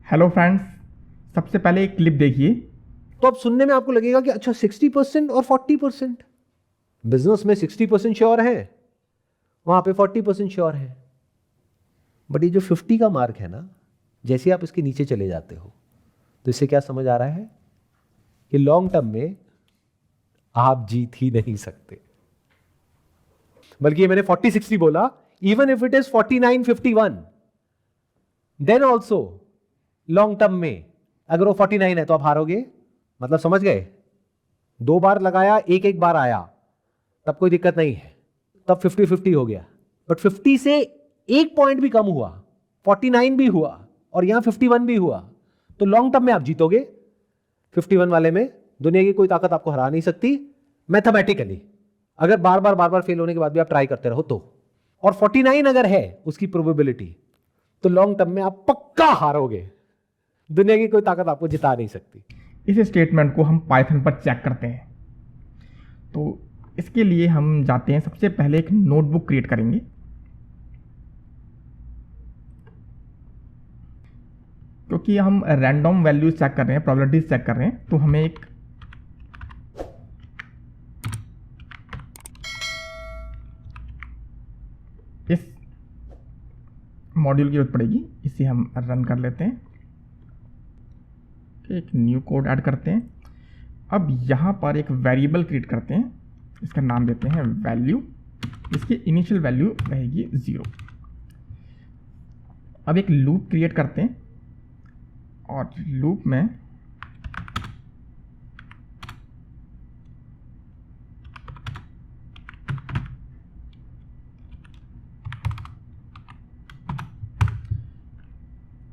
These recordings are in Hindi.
हेलो फ्रेंड्स, सबसे पहले एक क्लिप देखिए। तो अब सुनने में आपको लगेगा कि अच्छा 60% और 40%। बिजनेस में 60% श्योर है, वहां पे 40% श्योर है। बट ये जो 50 का मार्क है ना, जैसे आप इसके नीचे चले जाते हो तो इससे क्या समझ आ रहा है कि लॉन्ग टर्म में आप जीत ही नहीं सकते। बल्कि ये मैंने 40-60 बोला, even if it is 49-51, then also long term में अगर वो 49 है तो आप हारोगे। मतलब समझ गए? 2 बार लगाया, एक एक बार आया, तब कोई दिक्कत नहीं है, तब 50-50 हो गया। बट 50 से एक पॉइंट भी कम हुआ, 49 भी हुआ और यहां 51 भी हुआ, तो लॉन्ग टर्म में आप जीतोगे। 51 वाले में दुनिया की कोई ताकत आपको हरा नहीं सकती मैथमेटिकली, अगर बार बार फेल होने के बाद भी आप ट्राई करते रहो तो। और 49 अगर है उसकी प्रोबेबिलिटी, तो लॉन्ग टर्म में आप पक्का हारोगे। दुनिया की कोई ताकत आपको जिता नहीं सकती। इस स्टेटमेंट को हम पाइथन पर चेक करते हैं। तो इसके लिए हम जाते हैं, सबसे पहले एक नोटबुक क्रिएट करेंगे। क्योंकि हम रैंडम वैल्यूज चेक कर रहे हैं, प्रोबेबिलिटीज चेक कर रहे हैं, तो हमें एक इस मॉड्यूल की जरूरत पड़ेगी। इसे हम रन कर लेते हैं, एक न्यू कोड ऐड करते हैं। अब यहाँ पर एक वेरिएबल क्रिएट करते हैं, इसका नाम देते हैं वैल्यू। इसकी इनिशियल वैल्यू रहेगी 0। अब एक लूप क्रिएट करते हैं और लूप में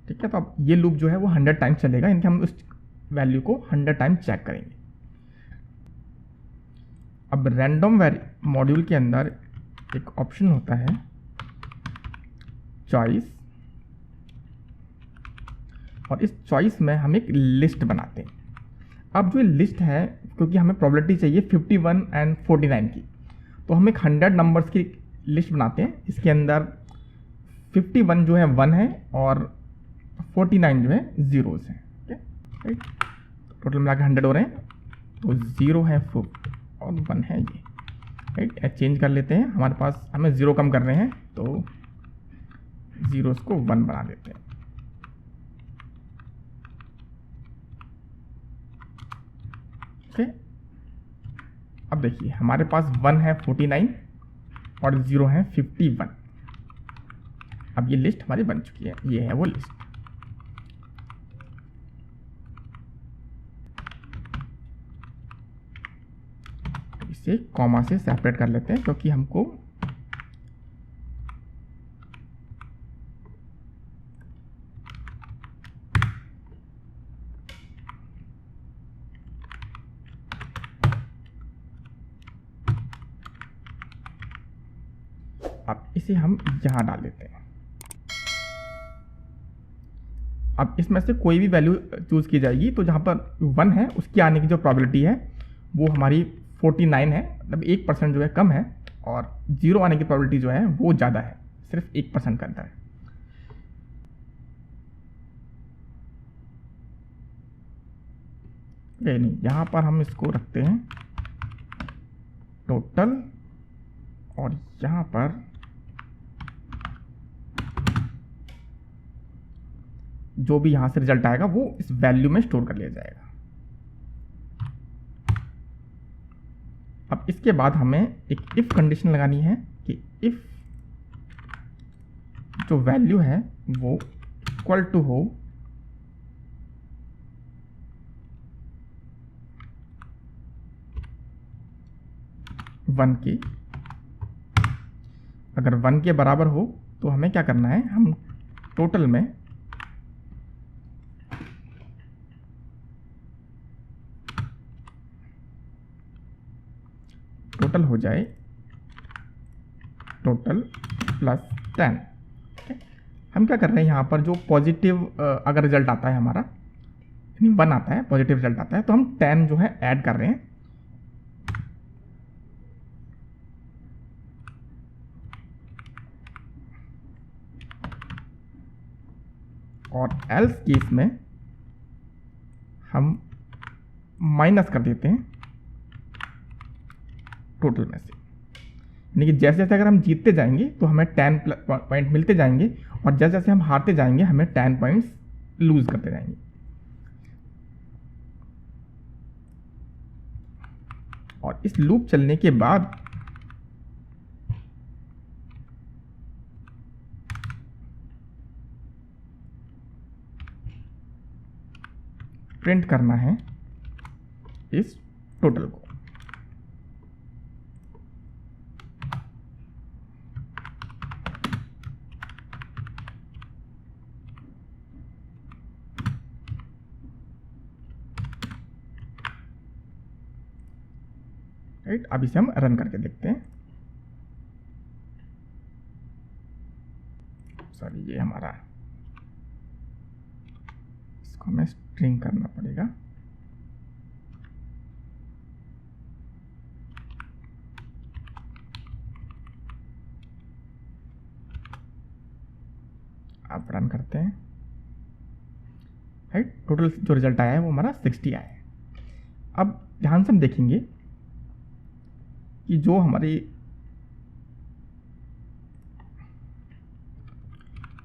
ठीक है, तो अब ये लूप जो है वो 100 टाइम्स चलेगा, यानी कि हम उस वैल्यू को 100 टाइम्स चेक करेंगे। अब रैंडम मॉड्यूल के अंदर एक ऑप्शन होता है चॉइस, और इस चॉइस में हम एक लिस्ट बनाते हैं। अब जो लिस्ट है, क्योंकि हमें प्रोबेबिलिटी चाहिए 51 एंड 49 की, तो हम एक 100 नंबर्स की लिस्ट बनाते हैं। इसके अंदर 51 जो है 1 है और 49 जो है जीरोस हैं। राइट, टोटल मिला के 100 हो रहे हैं, तो 0 है और 1 है ये। राइट, चेंज कर लेते हैं। हमारे पास हमें 0 कम कर रहे हैं, तो जीरोस को 1 बना देते हैं। ओके, अब देखिए हमारे पास 1 है 49 और 0 है 51। अब ये लिस्ट हमारी बन चुकी है, ये है वो लिस्ट। इसे कॉमा से सेपरेट कर लेते हैं, क्योंकि हमको अब इसे हम यहां डाल देते हैं। अब इसमें से कोई भी वैल्यू चूज की जाएगी, तो जहां पर 1 है उसकी आने की जो प्रोबेबिलिटी है वो हमारी 49 है, मतलब 1% जो है कम है, और 0 आने की प्रोबेबिलिटी जो है वो ज़्यादा है, सिर्फ 1% का अंतर है। ये नहीं, यहाँ पर हम इसको रखते हैं टोटल, और यहाँ पर जो भी यहाँ से रिजल्ट आएगा वो इस वैल्यू में स्टोर कर लिया जाएगा। अब इसके बाद हमें एक इफ कंडीशन लगानी है कि इफ जो वैल्यू है वो इक्वल टू हो वन की। अगर 1 के बराबर हो तो हमें क्या करना है, हम टोटल में टोटल हो जाए टोटल प्लस 10। हम क्या कर रहे हैं, यहाँ पर जो पॉजिटिव अगर रिजल्ट आता है हमारा, यानी 1 आता है, पॉजिटिव रिजल्ट आता है, तो हम 10 जो है ऐड कर रहे हैं। और एल्स केस में हम माइनस कर देते हैं टोटल में से, यानी कि जैसे जैसे अगर हम जीतते जाएंगे तो हमें 10 पॉइंट मिलते जाएंगे, और जैसे जैसे हम हारते जाएंगे हमें 10 पॉइंट्स लूज करते जाएंगे। और इस लूप चलने के बाद प्रिंट करना है इस टोटल को। राइट, अब इसे हम रन करके देखते हैं। सॉरी, ये हमारा, इसको हमें स्ट्रिंग करना पड़ेगा। अब रन करते हैं। राइट, टोटल जो रिजल्ट आया है वो हमारा 60 आया है। अब ध्यान से हम देखेंगे कि जो हमारी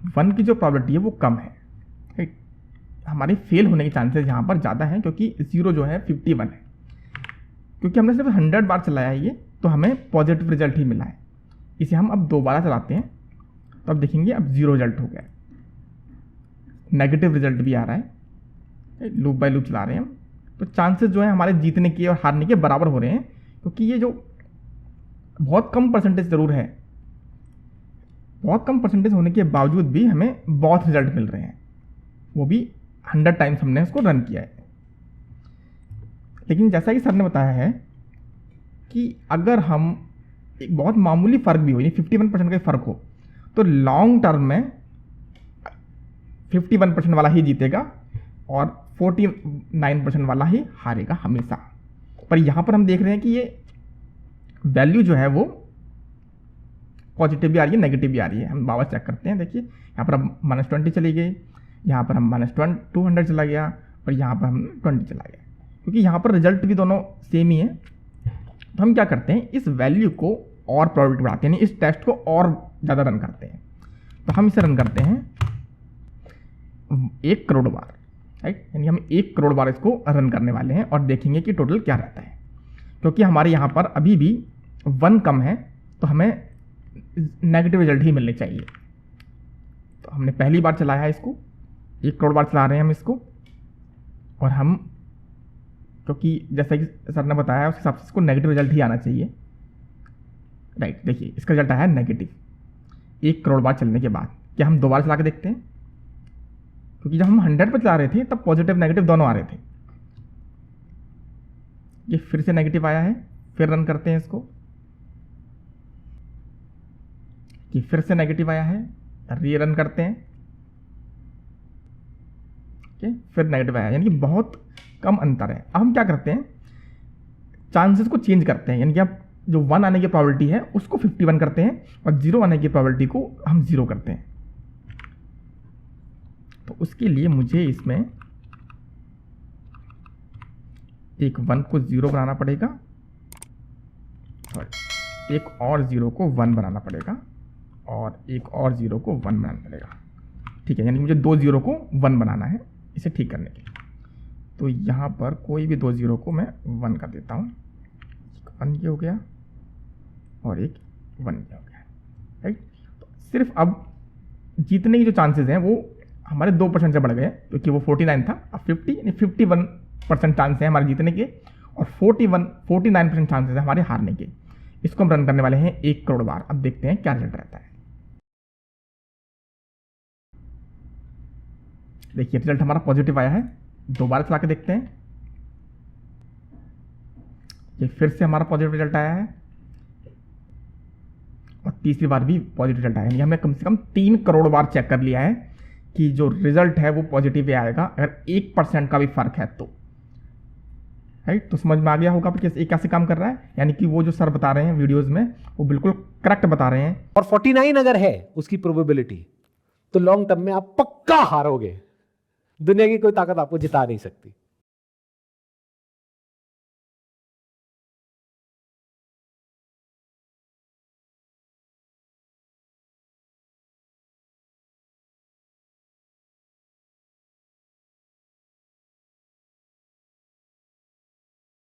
1 की जो प्रोबेबिलिटी है वो कम है। राइट, हमारे फेल होने के चांसेस यहाँ पर ज़्यादा हैं, क्योंकि 0 जो है 51 है। क्योंकि हमने सिर्फ 100 बार चलाया है ये, तो हमें पॉजिटिव रिजल्ट ही मिला है। इसे हम अब दोबारा चलाते हैं तो अब देखेंगे अब 0 रिजल्ट हो गया है, नेगेटिव रिजल्ट भी आ रहा है। लूप बाय लूप चला रहे हैं हम, तो चांसेस जो है हमारे जीतने के और हारने के बराबर हो रहे हैं, क्योंकि ये जो बहुत कम परसेंटेज ज़रूर है, बहुत कम परसेंटेज होने के बावजूद भी हमें बहुत रिजल्ट मिल रहे हैं, वो भी 100 टाइम्स हमने उसको रन किया है। लेकिन जैसा कि सर ने बताया है कि अगर हम एक बहुत मामूली फ़र्क भी हो, यानी 51% का फ़र्क हो, तो लॉन्ग टर्म में 51% वाला ही जीतेगा और 49% वाला ही हारेगा हमेशा। पर यहाँ पर हम देख रहे हैं कि ये वैल्यू जो है वो पॉजिटिव भी आ रही है, नेगेटिव भी आ रही है। हम वापस चेक करते हैं। देखिए यहाँ पर हम -20 चली गई, यहाँ पर हम -200 चला गया, और यहाँ पर हम 20 चला गया, क्योंकि यहाँ पर रिजल्ट भी दोनों सेम ही है। तो हम क्या करते हैं, इस वैल्यू को और प्रोबेबिलिटी बढ़ाते हैं, यानी इस टेस्ट को और ज़्यादा रन करते हैं। तो हम इसे रन करते हैं 1 करोड़ बार। राइट, यानी हम 1 करोड़ बार इसको रन करने वाले हैं और देखेंगे कि टोटल क्या रहता है। क्योंकि हमारे यहाँ पर अभी भी 1 कम है, तो हमें नेगेटिव रिजल्ट ही मिलने चाहिए। तो हमने पहली बार चलाया है इसको, 1 करोड़ बार चला रहे हैं हम इसको, और हम क्योंकि जैसा कि सर ने बताया उस हिसाब से इसको नेगेटिव रिजल्ट ही आना चाहिए। राइट, देखिए इसका रिजल्ट आया है नेगेटिव 1 करोड़ बार चलने के बाद। क्या हम दोबारा चला के देखते हैं, क्योंकि जब हम 100 पर चला रहे थे तब पॉजिटिव नेगेटिव दोनों आ रहे थे। ये फिर से नेगेटिव आया है, फिर रन करते हैं इसको। कि फिर से नेगेटिव आया है, री रन करते हैं। फिर नेगेटिव आया, यानी कि बहुत कम अंतर है। अब हम क्या करते हैं, चांसेस को चेंज करते हैं, यानी कि अब जो 1 आने की प्रोबेबिलिटी है उसको 51 करते हैं और 0 आने की प्रोबेबिलिटी को हम 0 करते हैं। तो उसके लिए मुझे इसमें एक 1 को 0 बनाना पड़ेगा, सॉरी एक और 0 को 1 बनाना पड़ेगा, और एक और 0 को 1 बनाना पड़ेगा। ठीक है, यानी मुझे 2 0 को 1 बनाना है इसे ठीक करने के लिए। तो यहाँ पर कोई भी 2 0 को मैं 1 कर देता हूँ। 1 ये हो गया और एक 1 ये हो गया। राइट, तो सिर्फ अब जीतने की जो चांसेस हैं वो हमारे 2% से बढ़ गए, क्योंकि वो 49 था, अब 51% चांस है हमारे जीतने के, और 49% चांसेस है हमारे हारने के। इसको हम रन करने वाले हैं 1 करोड़ बार। अब देखते हैं क्या रिजल्ट रहता है। देखिए रिजल्ट हमारा पॉजिटिव आया है, दोबारा चला के देखते हैं। ये फिर से हमारा पॉजिटिव रिजल्ट आया है, और तीसरी बार भी पॉजिटिव रिजल्ट आया है। हमने कम से कम 3 करोड़ बार चेक कर लिया है कि जो रिजल्ट है वो पॉजिटिव ही आएगा, अगर 1% का भी फर्क है तो। राइट, तो समझ में आ गया होगा कि ये कैसे काम कर रहा है। यानी कि वो जो सर बता रहे हैं वीडियोस में वो बिल्कुल करेक्ट बता रहे हैं। और 49 अगर है उसकी प्रोबेबिलिटी, तो लॉन्ग टर्म में आप पक्का हारोगे। दुनिया की कोई ताकत आपको जिता नहीं सकती।